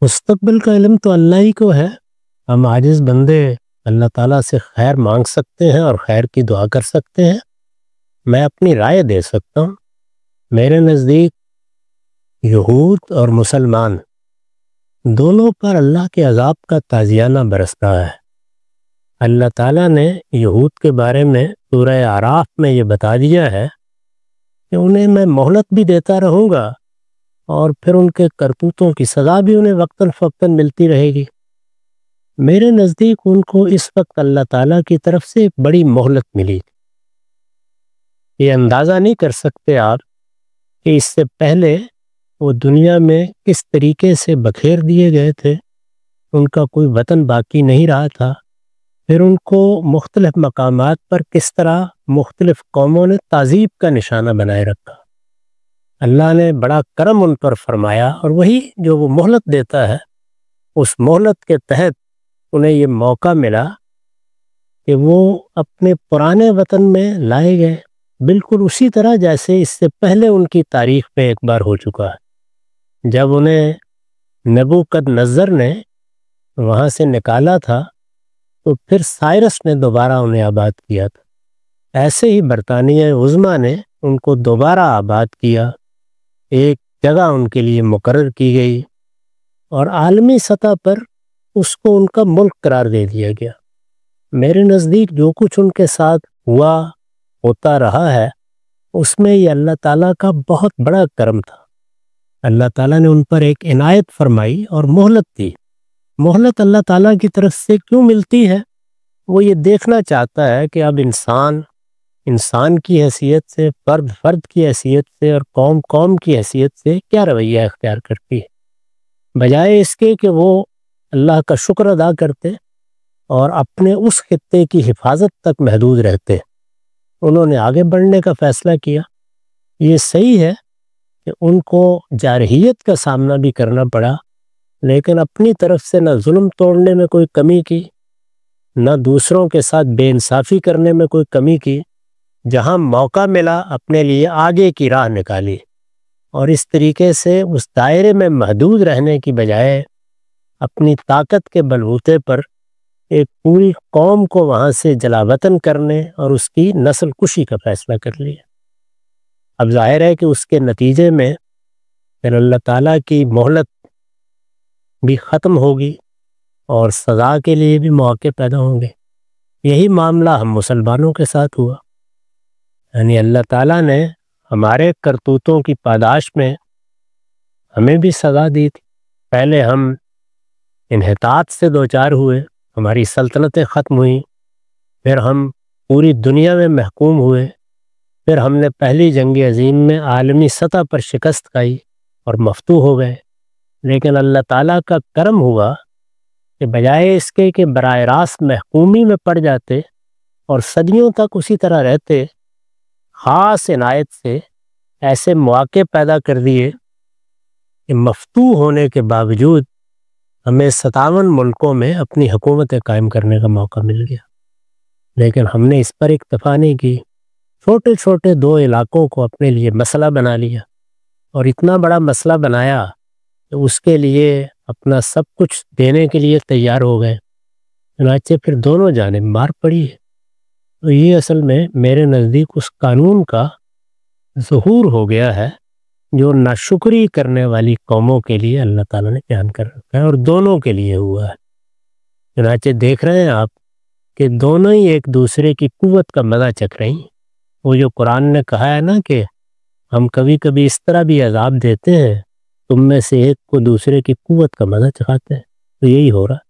مستقبل کا علم تو اللہ ہی کو ہے۔ ہم عاجز بندے اللہ تعالیٰ سے خیر مانگ سکتے ہیں اور خیر کی دعا کر سکتے ہیں۔ میں اپنی رائے دے سکتا ہوں۔ میرے نزدیک یہود اور مسلمان دونوں پر اللہ کے عذاب کا تازیانہ برس رہا ہے۔ اللہ تعالیٰ نے یہود کے بارے میں سورہ اعراف میں یہ بتا دیا ہے کہ انہیں میں مہلت بھی دیتا رہوں گا اور پھر ان کے کرتوتوں کی سزا بھی انہیں وقتاً فوقتاً ملتی رہے گی۔ میرے نزدیک ان کو اس وقت اللہ تعالیٰ کی طرف سے ایک بڑی مہلت ملی۔ یہ اندازہ نہیں کر سکتے آپ کہ اس سے پہلے وہ دنیا میں کس طریقے سے بکھیر دیے گئے تھے، ان کا کوئی وطن باقی نہیں رہا تھا۔ پھر ان کو مختلف مقامات پر کس طرح مختلف قوموں نے تعذیب کا نشانہ بنائے رکھا۔ اللہ نے بڑا کرم ان پر فرمایا، اور وہی جو وہ مہلت دیتا ہے، اس مہلت کے تحت انہیں یہ موقع ملا کہ وہ اپنے پرانے وطن میں لائے گئے، بالکل اسی طرح جیسے اس سے پہلے ان کی تاریخ میں ایک بار ہو چکا ہے۔ جب انہیں نبوکدنضر نے وہاں سے نکالا تھا تو پھر سائرس نے دوبارہ انہیں آباد کیا تھا۔ ایسے ہی برطانیہ عظمیٰ نے ان کو دوبارہ آباد کیا، ایک جگہ ان کے لیے مقرر کی گئی اور عالمی سطح پر اس کو ان کا ملک قرار دے دیا گیا۔ میرے نزدیک جو کچھ ان کے ساتھ ہوتا رہا ہے، اس میں یہ اللہ تعالیٰ کا بہت بڑا کرم تھا۔ اللہ تعالیٰ نے ان پر ایک عنایت فرمائی اور مہلت دی۔ مہلت اللہ تعالیٰ کی طرف سے کیوں ملتی ہے؟ وہ یہ دیکھنا چاہتا ہے کہ اب انسان کی حیثیت سے، فرد کی حیثیت سے اور قوم کی حیثیت سے کیا رویہ اختیار کرتی ہے، بجائے اس کے کہ وہ اللہ کا شکر ادا کرتے اور اپنے اس خطے کی حفاظت تک محدود رہتے۔ انہوں نے آگے بڑھنے کا فیصلہ کیا۔ یہ صحیح ہے کہ ان کو جارحیت کا سامنا بھی کرنا پڑا، لیکن اپنی طرف سے نہ ظلم توڑنے میں کوئی کمی کی، نہ دوسروں کے ساتھ بے انصافی کرنے میں کوئی کمی کی۔ جہاں موقع ملا اپنے لیے آگے کی راہ نکالی، اور اس طریقے سے اس دائرے میں محدود رہنے کی بجائے اپنی طاقت کے بلبوتے پر ایک پوری قوم کو وہاں سے جلا وطن کرنے اور اس کی نسل کشی کا فیصلہ کر لیا۔ اب ظاہر ہے کہ اس کے نتیجے میں پھر اللہ تعالیٰ کی مہلت بھی ختم ہوگی اور سزا کے لیے بھی مواقع پیدا ہوں گے۔ یہی معاملہ ہم مسلمانوں کے ساتھ ہوا، یعنی اللہ تعالیٰ نے ہمارے کرتوتوں کی پاداش میں ہمیں بھی سزا دی تھی۔ پہلے ہم انحطاط سے دوچار ہوئے، ہماری سلطنتیں ختم ہوئیں، پھر ہم پوری دنیا میں محکوم ہوئے، پھر ہم نے پہلی جنگ عظیم میں عالمی سطح پر شکست کھائی اور مفتوح ہو گئے۔ لیکن اللہ تعالیٰ کا کرم ہوا کہ بجائے اس کے کہ براہ راست محکومی میں پڑ جاتے اور صدیوں تک اسی طرح رہتے، خاص عنایت سے ایسے مواقع پیدا کر دیے کہ مفتوح ہونے کے باوجود ہمیں 57 ملکوں میں اپنی حکومتیں قائم کرنے کا موقع مل گیا۔ لیکن ہم نے اس پر اکتفا نہیں کی، چھوٹے چھوٹے 2 علاقوں کو اپنے لیے مسئلہ بنا لیا، اور اتنا بڑا مسئلہ بنایا کہ اس کے لیے اپنا سب کچھ دینے کے لیے تیار ہو گئے، چنانچہ پھر دونوں جانب مار پڑی ہے۔ تو یہ اصل میں میرے نزدیک اس قانون کا ظہور ہو گیا ہے جو ناشکری کرنے والی قوموں کے لیے اللہ تعالیٰ نے بیان کر رکھا ہے، اور دونوں کے لیے ہوا ہے۔ چنانچہ دیکھ رہے ہیں آپ کہ دونوں ہی ایک دوسرے کی قوت کا مزہ چکھ رہی ہیں۔ وہ جو قرآن نے کہا ہے نا کہ ہم کبھی کبھی اس طرح بھی عذاب دیتے ہیں، تم میں سے ایک کو دوسرے کی قوت کا مزہ چکھاتے ہیں، تو یہی ہو رہا ہے۔